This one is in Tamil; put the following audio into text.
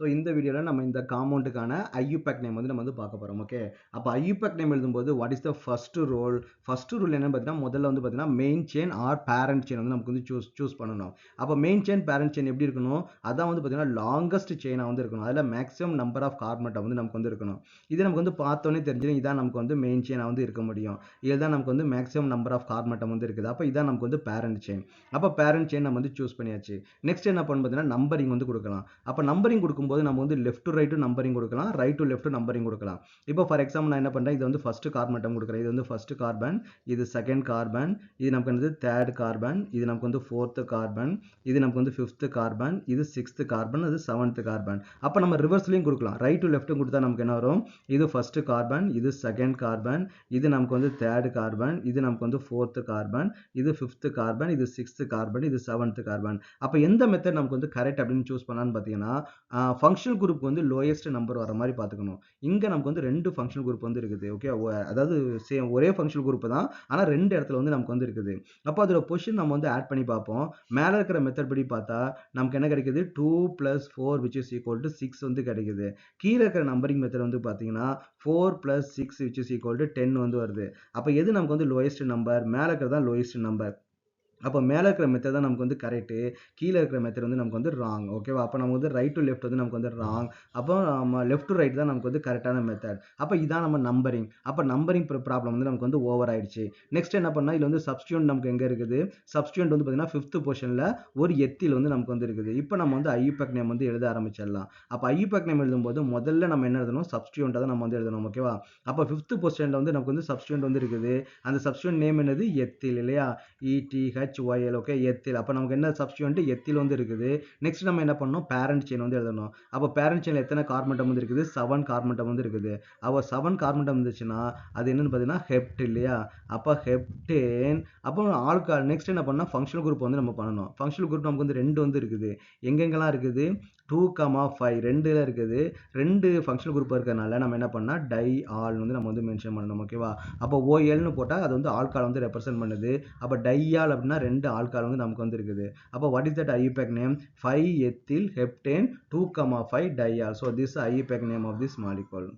ஸோ இந்த வீடியோவில் நம்ம இந்த காம்பவுண்டுக்கான IUPAC நேம் வந்து நம்ம வந்து பார்க்க போகிறோம். ஓகே, அப்போ IUPAC நேம் எழுதும்போது what is the first rule என்னன்னு பார்த்தீங்கன்னா முதல்ல வந்து பார்த்தீங்கன்னா main chain R parent chain வந்து நமக்கு வந்து சூஸ் பண்ணணும். அப்போ மெயின் செயின் பேரண்ட் செயின் எப்படி இருக்கணும், அதான் வந்து பார்த்தீங்கன்னா லாங்கஸ்ட் செயினாக வந்து இருக்கணும். அதில் மேக்ஸிமம் நம்பர் ஆஃப் கார்பனேட்டை வந்து நமக்கு வந்து இருக்கணும். இது நமக்கு வந்து பார்த்தோன்னே தெரிஞ்சிடும், இதான் நமக்கு வந்து மெயின் செயினாக வந்து இருக்க முடியும். இதுதான் நமக்கு வந்து மேக்ஸிமம் நம்பர் ஆஃப் கார்பனேட்டை வந்து இருக்குது. அப்போ இதான் நமக்கு வந்து பேரண்ட் செயின். அப்போ பேரண்ட் செயின் நம்ம வந்து சூஸ் பண்ணியாச்சு. நெக்ஸ்ட் என்ன பண்ணணும் பார்த்தீங்கன்னா நம்பரிங் வந்து கொடுக்கலாம். அப்போ நம்பரிங் கொடுக்கும்போது நம்ம வந்து லெஃப்ட் டு ரைட்டு நம்பரிங் கொடுக்கலாம், ரைட் டு லெஃப்ட் நம்பரிங் கொடுக்கலாம். இப்போ ஃபார் எக்ஸாம்பிள் நான் என்ன பண்ணுறேன், இது வந்து ஃபர்ஸ்ட் கார்பன் அட்டம் கொடுக்குறேன். இது வந்து ஃபர்ஸ்ட் கார்பன், இது செகண்ட் கார்பன், இது நமக்கு வந்து தேர்ட் கார்பன், இது நமக்கு வந்து ஃபோர்த் கார்பன், இது நமக்கு வந்து ஃபிஃப்த் கார்பன், இது சிக்ஸ்த் கார்பன், இது செவன்த் கார்பன். அப்போ நம்ம ரிவர்ஸ்லையும் கொடுக்கலாம், ரைட் டு லெஃப்ட்டும் கொடுத்தா நமக்கு என்ன வரும், இது ஃபர்ஸ்ட் கார்பன், இது செகண்ட் கார்பன், இது நமக்கு வந்து தேர்ட் கார்பன், இது நமக்கு வந்து ஃபோர்த் கார்பன், இது ஃபிஃப்த் கார்பன், இது சிக்ஸ்த் கார்பன், இது செவன்த் கார்பன். அப்போ எந்த மெத்தட் நமக்கு வந்து கரெக்ட் அப்படின்னு சூஸ் பண்ணலான்னு பார்த்தீங்கன்னா ஃபங்க்ஷனல் குரூப் வந்து லோயஸ்ட் நம்பர் வர மாதிரி பார்த்துக்கணும். இங்கே நமக்கு வந்து 2 ஃபங்க்ஷனல் குரூப் வந்து இருக்குது. ஓகே, அதாவது சேம் ஒரே ஃபங்க்ஷனல் குரூப் தான், ஆனால் 2 இடத்துல வந்து நமக்கு வந்து இருக்குது. அப்போ அதோட பொசிஷன் நம்ம வந்து ஆட் பண்ணி பார்ப்போம். மேலே இருக்கிற மெத்தட் படி பார்த்தா நமக்கு என்ன கிடைக்குது, 2 + 4 which is equal to 6 வந்து கிடைக்குது. கீழே இருக்கிற நம்பரிங் மெத்தட் வந்து பார்த்தீங்கன்னா 4 + 6 which is equal to 10 வந்து வருது. அப்போ எது நமக்கு வந்து லோயஸ்ட் நம்பர், மேலே இருக்கிறது தான் லோயஸ்ட் நம்பர். அப்போ மேலே இருக்கிற மெத்தட் தான் நமக்கு வந்து கரெக்டு, கீழே இருக்கிற மெத்தட் வந்து நமக்கு வந்து ராங். ஓகேவா, அப்போ நம்ம வந்து ரைட் டு லெஃப்ட் வந்து நமக்கு வந்து ராங், அப்போ நம்ம லெஃப்ட் டு ரைட் தான் நமக்கு வந்து கரெக்டான மெத்தட். அப்போ இதான் நம்ம நம்பரிங். அப்போ நம்பரிங் ப்ராப்ளம் வந்து நமக்கு வந்து ஓவர் ஆயிடுச்சு. நெக்ஸ்ட் என்ன பண்ணால் இதில் வந்து சப்ஸ்டியூண்ட் நமக்கு எங்கே இருக்குது, சப்ஸ்டியூண்ட் வந்து பார்த்தீங்கன்னா 5th பொசிஷனில் ஒரு எத்தில் வந்து நமக்கு வந்து இருக்குது. இப்போ நம்ம வந்து IUPAC நேம் வந்து எழுத ஆரம்பிச்சிடலாம். அப்போ IUPAC நேம் எழுதும்போது முதல்ல நம்ம என்ன எழுதணும், சப்ஸ்டியூண்ட்டை தான் நம்ம வந்து எழுதணும். ஓகேவா, அப்போ 5th பொசிஷனில் வந்து நமக்கு வந்து சப்ஸ்டியூண்ட் வந்து இருக்குது. அந்த சப்ஸ்டியூண்ட் நேம் என்னது, எத்தில் இல்லையா, ETHYL. Okay, ethyl. அப்போ நமக்கு என்ன சப்ஸ்டியூண்ட், எத்தில் வந்து இருக்குது. நெக்ஸ்ட் நம்ம என்ன பண்ணணும், பேரண்ட் செயின் வந்து எழுதணும். அப்போ பேரண்ட் செயினில் எத்தனை கார்பன் வந்து இருக்குது, 7 கார்பன் வந்து இருக்குது. அப்போ 7 கார்பன் இருந்துச்சுன்னா அது என்னன்னு பார்த்தீங்கன்னா ஹெப்ட் இல்லையா. அப்போ ஹெப்டேன். அப்போ ஆல்கால். நெக்ஸ்ட் என்ன பண்ணால் ஃபங்க்ஷனல் குரூப் வந்து நம்ம பண்ணணும். ஃபங்க்ஷனல் குரூப் நமக்கு வந்து 2 வந்து இருக்குது. எங்கெங்கெல்லாம் இருக்குது, 2,5 2ல இருக்குது. 2 ஃபங்க்ஷனல் குரூப் இருக்கிறதுனால நம்ம என்ன பண்ணால் டை ஆல் வந்து நம்ம வந்து மென்ஷன் பண்ணணும். ஓகேவா, அப்போ OLன்னு போட்டால் அது வந்து ஆல்கால் வந்து ரெப்ரசென்ட் பண்ணுது. அப்போ டையால் அப்படின்னா 2 ஆல்கால் வந்து நமக்கு வந்து இருக்குது. அப்போ what is that IUPAC name, 5 ethyl heptane 2,5 diol. So this IUPAC name of this molecule.